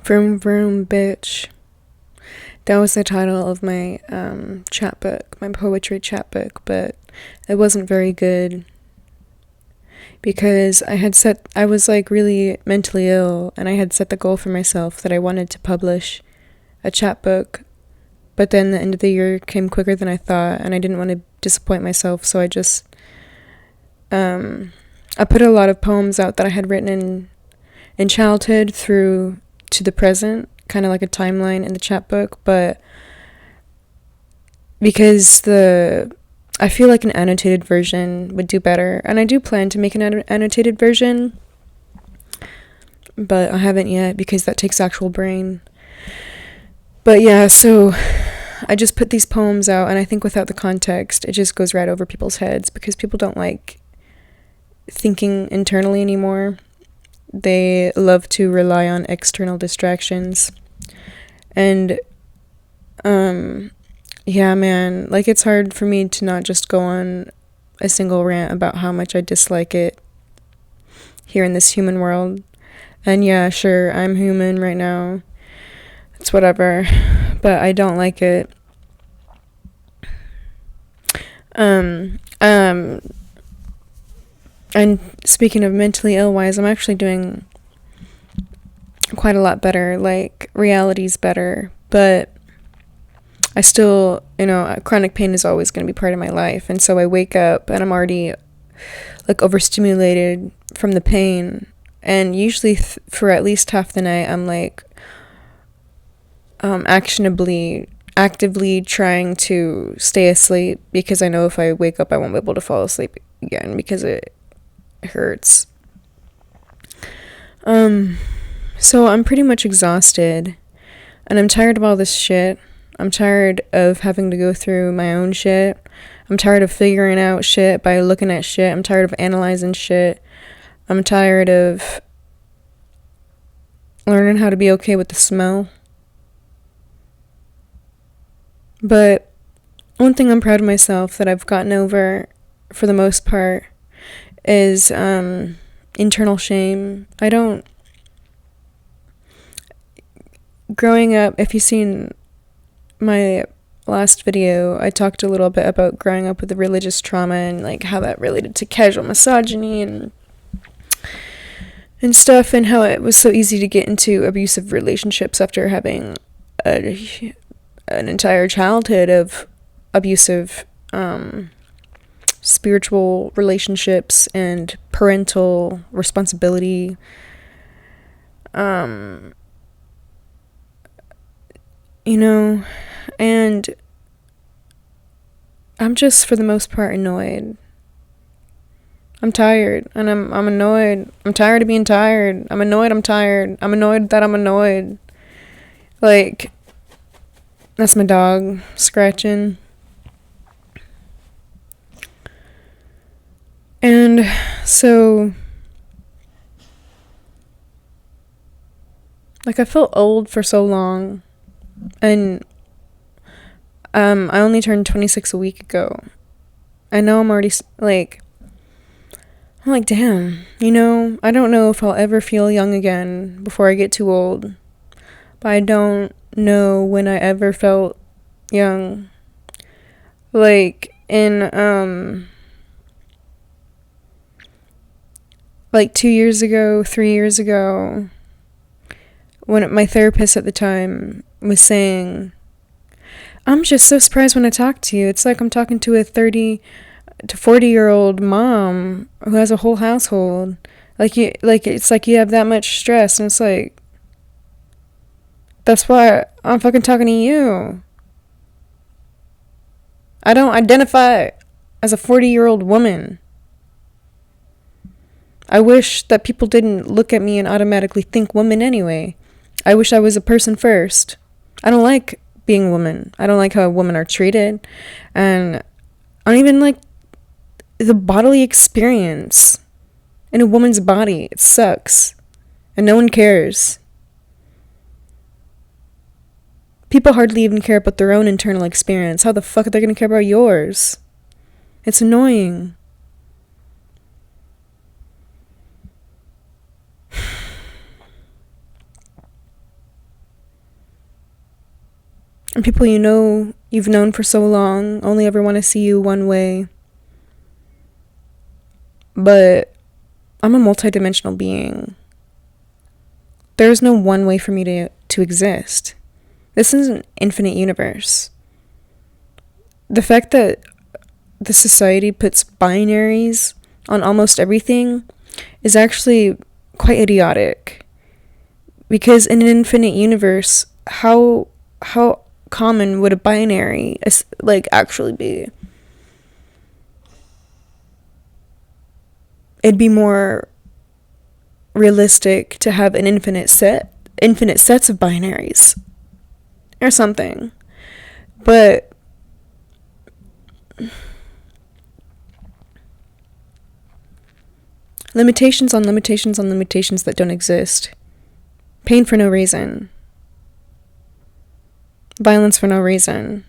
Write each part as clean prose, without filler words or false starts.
Vroom vroom bitch. That was the title of my chapbook, my poetry chapbook, but it wasn't very good because I was like really mentally ill, and I had set the goal for myself that I wanted to publish a chapbook, but then the end of the year came quicker than I thought, and I didn't want to disappoint myself, so I put a lot of poems out that I had written in childhood through to the present, kind of like a timeline in the chapbook, but because I feel like an annotated version would do better, and I do plan to make an annotated version, but I haven't yet because that takes actual brain. But yeah, so I just put these poems out, and I think without the context, it just goes right over people's heads because people don't like thinking internally anymore. They love to rely on external distractions. And yeah, man, like it's hard for me to not just go on a single rant about how much I dislike it here in this human world. And yeah, sure, I'm human right now. It's whatever, but I don't like it. And speaking of mentally ill-wise, I'm actually doing quite a lot better. Like, reality's better, but I still, chronic pain is always going to be part of my life. And so I wake up and I'm already, like, overstimulated from the pain. And usually for at least half the night, I'm, like, actively trying to stay asleep because I know if I wake up, I won't be able to fall asleep again because it hurts. So I'm pretty much exhausted, and I'm tired of all this shit. I'm tired of having to go through my own shit. I'm tired of figuring out shit by looking at shit. I'm tired of analyzing shit. I'm tired of learning how to be okay with the smell. But one thing I'm proud of myself that I've gotten over for the most part is internal shame. Growing up, if you've seen my last video, I talked a little bit about growing up with the religious trauma and like how that related to casual misogyny and stuff, and how it was so easy to get into abusive relationships after having an entire childhood of abusive spiritual relationships and parental responsibility. And I'm just for the most part annoyed. I'm tired, and I'm annoyed. I'm tired of being tired. I'm annoyed I'm tired. I'm annoyed that I'm annoyed. Like, that's my dog scratching. And so, like, I felt old for so long, and I only turned 26 a week ago. I know I'm already, like, I'm like, damn, I don't know if I'll ever feel young again before I get too old, but I don't know when I ever felt young. Like, like 2 years ago, 3 years ago, when my therapist at the time was saying, I'm just so surprised when I talk to you. It's like I'm talking to a 30 to 40-year-old mom who has a whole household. It's like you have that much stress, and it's like, that's why I'm fucking talking to you. I don't identify as a 40-year-old woman. I wish that people didn't look at me and automatically think woman anyway. I wish I was a person first. I don't like being a woman. I don't like how women are treated. And I don't even like the bodily experience in a woman's body. It sucks. And no one cares. People hardly even care about their own internal experience. How the fuck are they going to care about yours? It's annoying. and people you've known for so long only ever want to see you one way. But I'm a multidimensional being. There is no one way for me to exist. This is an infinite universe. The fact that the society puts binaries on almost everything is actually quite idiotic. Because in an infinite universe, how common would a binary actually be? It'd be more realistic to have an infinite sets of binaries or something. But limitations on limitations on limitations that don't exist. Pain for no reason. Violence for no reason.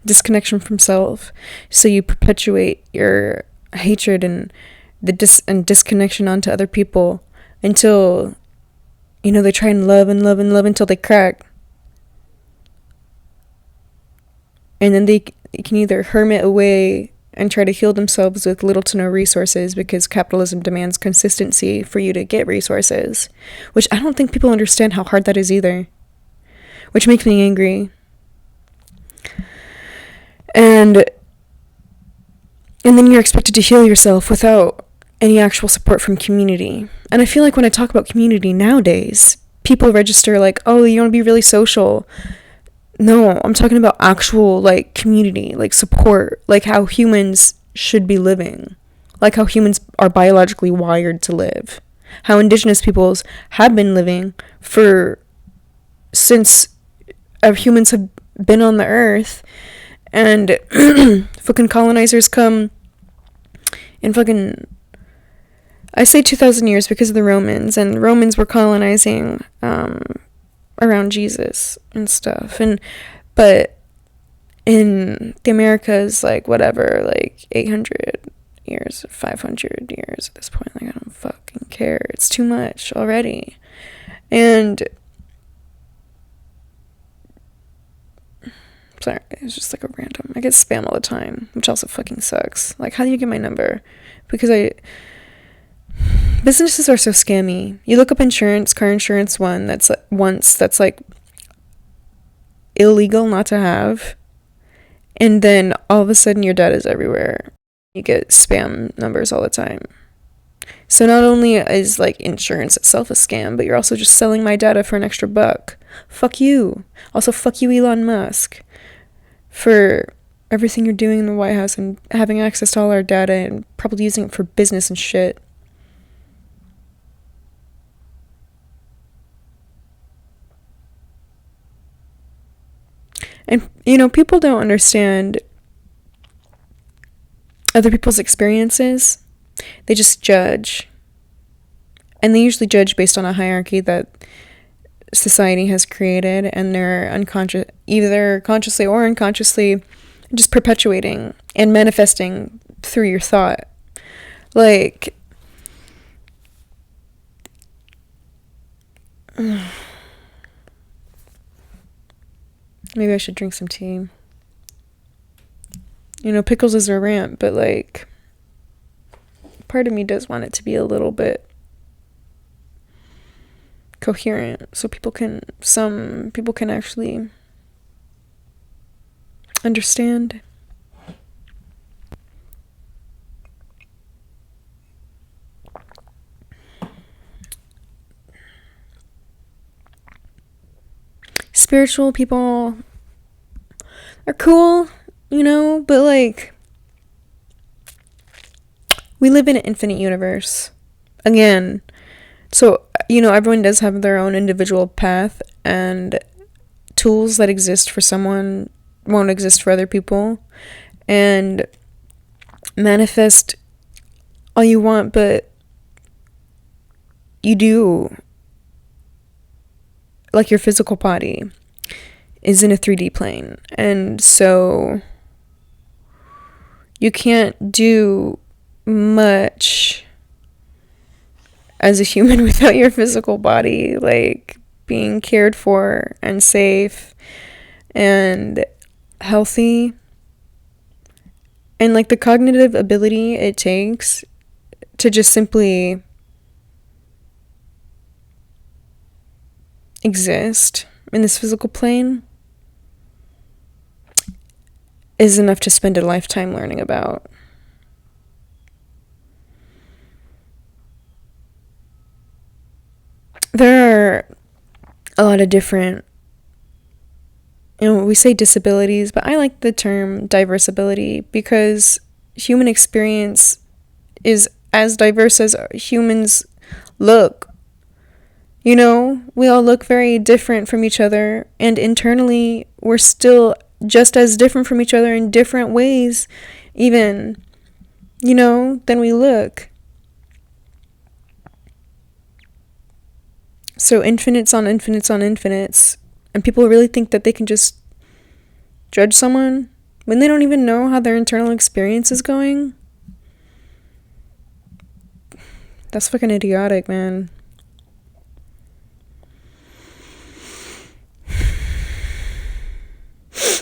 Disconnection from self. So you perpetuate your hatred and disconnection onto other people until, they try and love and love and love until they crack. And then they can either hermit away and try to heal themselves with little to no resources because capitalism demands consistency for you to get resources, which I don't think people understand how hard that is either, which makes me angry. And then you're expected to heal yourself without any actual support from community. And I feel like when I talk about community nowadays, people register like, oh, you want to be really social. No, I'm talking about actual, community, support, how humans should be living, how humans are biologically wired to live, how indigenous peoples have been living since humans have been on the earth, and fucking colonizers come in I say 2,000 years because of the Romans, and Romans were colonizing, around Jesus and stuff, but in the Americas, 800 years, 500 years at this point. I don't fucking care. It's too much already. And sorry, it's just a random. I get spam all the time, which also fucking sucks. How do you get my number? Because businesses are so scammy. You look up insurance, car insurance that's illegal not to have, and then all of a sudden your data is everywhere. You get spam numbers all the time. So not only is insurance itself a scam, but you're also just selling my data for an extra buck. Fuck you. Also fuck you, Elon Musk, for everything you're doing in the White House and having access to all our data and probably using it for business and shit. And, people don't understand other people's experiences. They just judge. And they usually judge based on a hierarchy that society has created, and they're either consciously or unconsciously just perpetuating and manifesting through your thought. Maybe I should drink some tea. Pickles is a rant, but part of me does want it to be a little bit coherent so some people can actually understand. Spiritual people are cool, but we live in an infinite universe. Again, so, everyone does have their own individual path, and tools that exist for someone won't exist for other people. And manifest all you want, but you do. Your physical body is in a 3D plane, and so you can't do much as a human without your physical body being cared for and safe and healthy, and like the cognitive ability it takes to just simply exist in this physical plane is enough to spend a lifetime learning about. There are a lot of different, we say disabilities, but I like the term diverse ability because human experience is as diverse as humans look. We all look very different from each other, and internally we're still just as different from each other in different ways, even, than we look. So infinites on infinites on infinites, and people really think that they can just judge someone when they don't even know how their internal experience is going. That's fucking idiotic, man.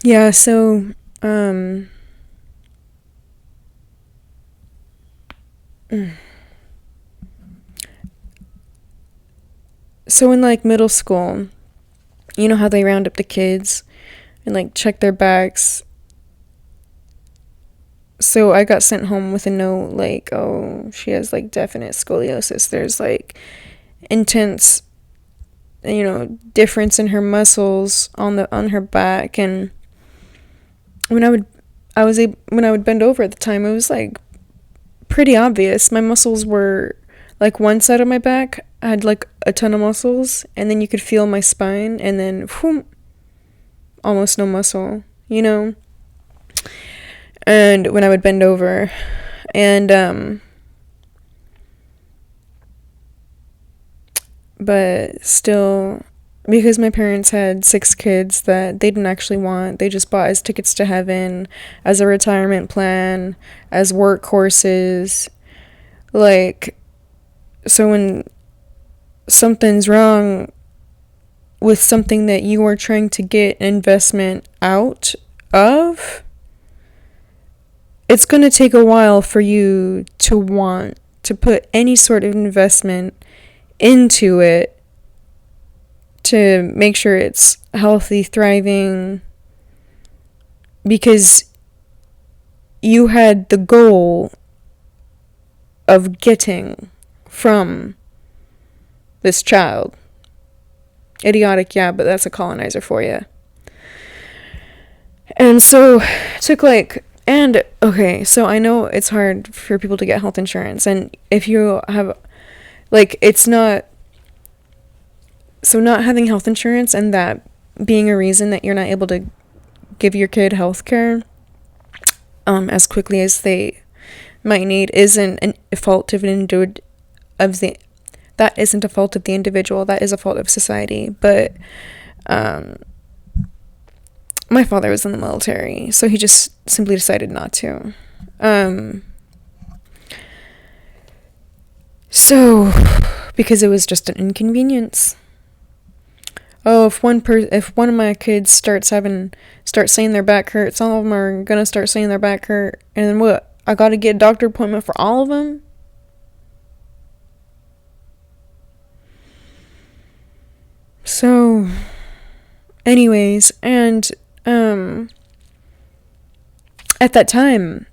Yeah, so, so in like middle school, you know how they round up the kids and like check their backs. So I got sent home with a note like, oh, she has like definite scoliosis. There's like intense, difference in her muscles on her back. And when I would bend over at the time, it was like pretty obvious. My muscles were like one side of my back had like a ton of muscles, and then you could feel my spine, and then whoom, almost no muscle, And when I would bend over, and but still, because my parents had 6 kids that they didn't actually want, they just bought as tickets to heaven, as a retirement plan, as workhorses. Like, so when something's wrong with something that you are trying to get an investment out of, it's going to take a while for you to want to put any sort of investment into it to make sure it's healthy, thriving, because you had the goal of getting from this child. Idiotic, yeah, but that's a colonizer for you. And so it took so I know it's hard for people to get health insurance, and if you have, it's not, so not having health insurance and that being a reason that you're not able to give your kid health care as quickly as they might need isn't a fault of that isn't a fault of the individual, that is a fault of society. But my father was in the military, so he just simply decided not to. So because it was just an inconvenience. Oh, if one of my kids start saying their back hurts, all of them are gonna start saying their back hurt, and then what? I gotta get a doctor appointment for all of them? So, anyways, and at that time,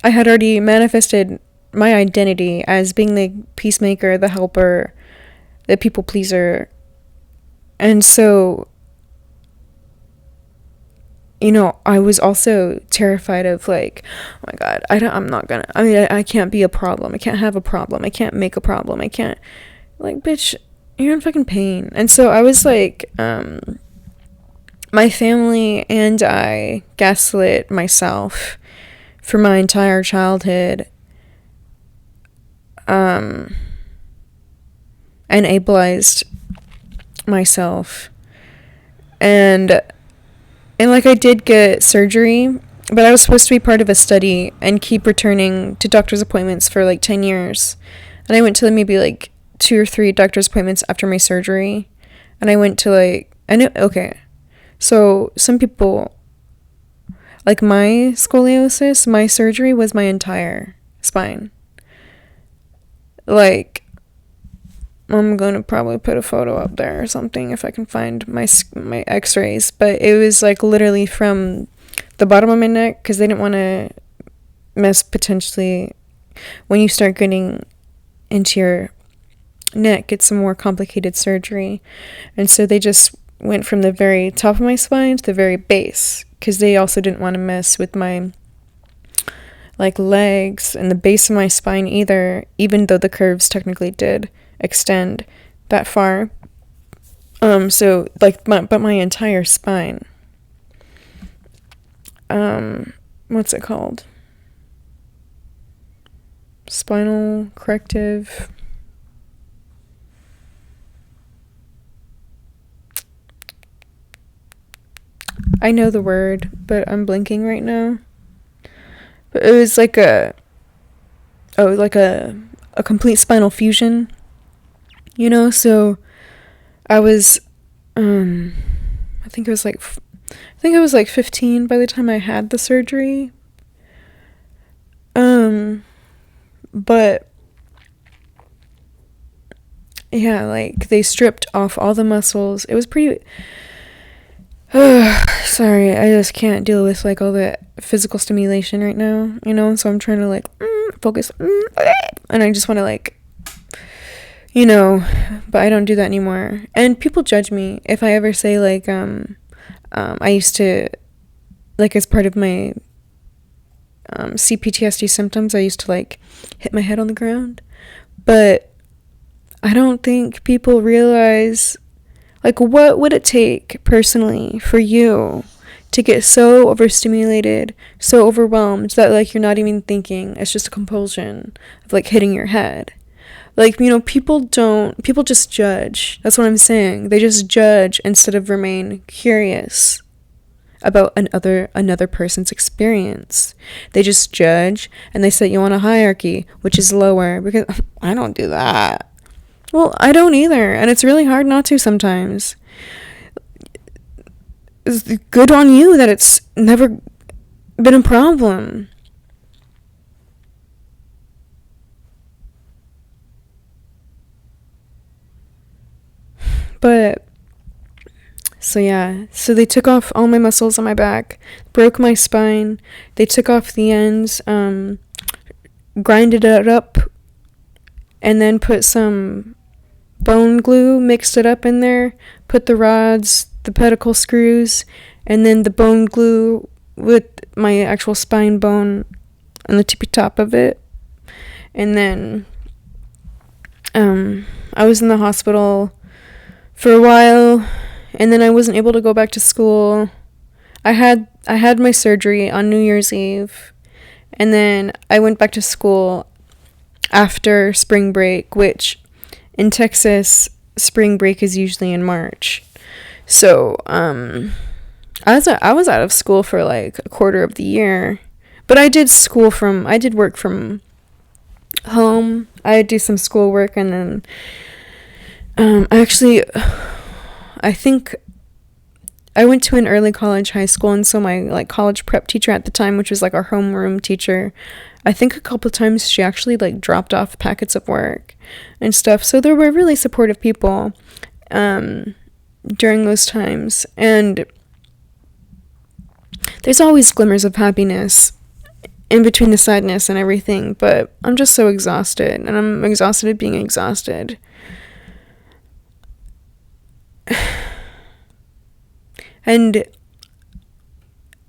I had already manifested my identity as being the peacemaker, the helper, the people pleaser. And so, I was also terrified of like, oh my God, I can't be a problem. I can't have a problem. I can't make a problem. I can't, like, bitch, you're in fucking pain. And so I was like, my family and I gaslit myself for my entire childhood, and ableized myself, and like I did get surgery, but I was supposed to be part of a study and keep returning to doctor's appointments for like 10 years, and I went to maybe like 2 or 3 doctor's appointments after my surgery, and I went to So some people, like my scoliosis, my surgery was my entire spine. Like, I'm gonna probably put a photo up there or something if I can find my x-rays, but it was like literally from the bottom of my neck, because they didn't want to mess potentially when you start getting into your neck, it's some more complicated surgery, and so they just went from the very top of my spine to the very base, because they also didn't want to mess with my like legs and the base of my spine either, even though the curves technically did extend that far. So like my entire spine, what's it called, spinal corrective, I know the word, but I'm blinking right now. But it was like a complete spinal fusion, you know. So I was, I think I was like 15 by the time I had the surgery. But yeah, like they stripped off all the muscles. It was pretty. Sorry, I just can't deal with like all the physical stimulation right now, you know. So I'm trying to like focus, and I just want to like, you know, but I don't do that anymore. And people judge me if I ever say like, I used to, like, as part of my CPTSD symptoms, I used to like hit my head on the ground. But I don't think people realize, like, what would it take personally for you to get so overstimulated, so overwhelmed that like you're not even thinking, it's just a compulsion of like hitting your head. Like, you know, people just judge. That's what I'm saying. They just judge instead of remain curious about another person's experience. They just judge and they set you on a hierarchy, which is lower, because I don't do that. Well, I don't either, and it's really hard not to sometimes. It's good on you that it's never been a problem. But, so yeah, so they took off all my muscles on my back, broke my spine, they took off the ends, grinded it up, and then put some bone glue, mixed it up in there, put the rods, the pedicle screws, and then the bone glue with my actual spine bone on the tippy top of it. And then I was in the hospital for a while, and then I wasn't able to go back to school. I had my surgery on New Year's Eve, and then I went back to school after spring break, which in Texas, spring break is usually in March. So, I was out of school for like a quarter of the year, but I did work from home. I do some schoolwork, and then, I think I went to an early college high school, and so my like college prep teacher at the time, which was like our homeroom teacher, I think a couple times she actually like dropped off packets of work and stuff. So there were really supportive people during those times, and there's always glimmers of happiness in between the sadness and everything, but I'm just so exhausted, and I'm exhausted at being exhausted. And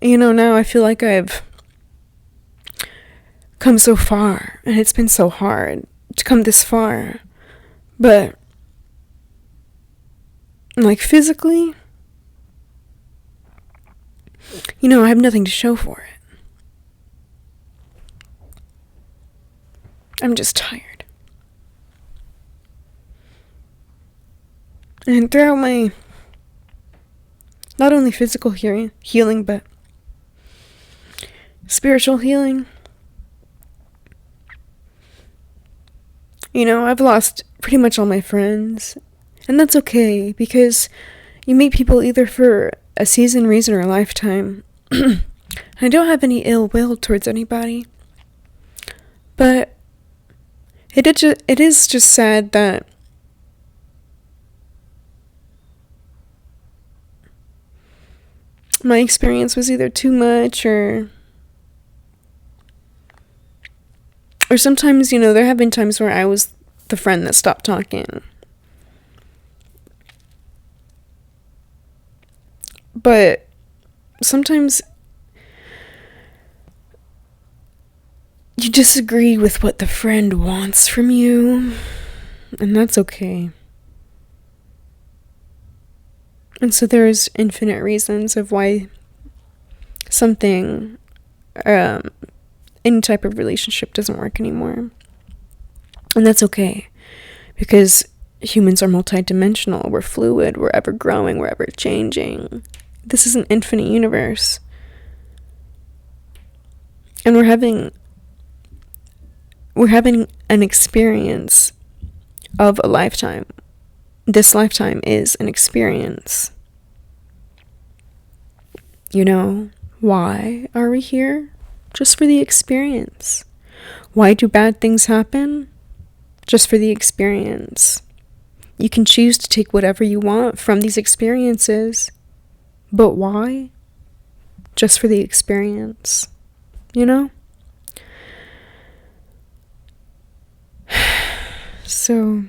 you know, now I feel like I've come so far, and it's been so hard to come this far, but like physically, you know, I have nothing to show for it. I'm just tired. And throughout my not only physical healing, but spiritual healing, you know, I've lost pretty much all my friends, and that's okay, because you meet people either for a season, reason, or lifetime. I don't have any ill will towards anybody. But it is just sad that my experience was either too much or sometimes, there have been times where I was the friend that stopped talking. But sometimes you disagree with what the friend wants from you, and that's okay. And so there's infinite reasons of why something, any type of relationship doesn't work anymore. And that's okay, because humans are multidimensional. We're fluid. We're ever growing. We're ever changing. This is an infinite universe. And we're having an experience of a lifetime. This lifetime is an experience. Why are we here? Just for the experience. Why do bad things happen? Just for the experience. You can choose to take whatever you want from these experiences. But why? Just for the experience. So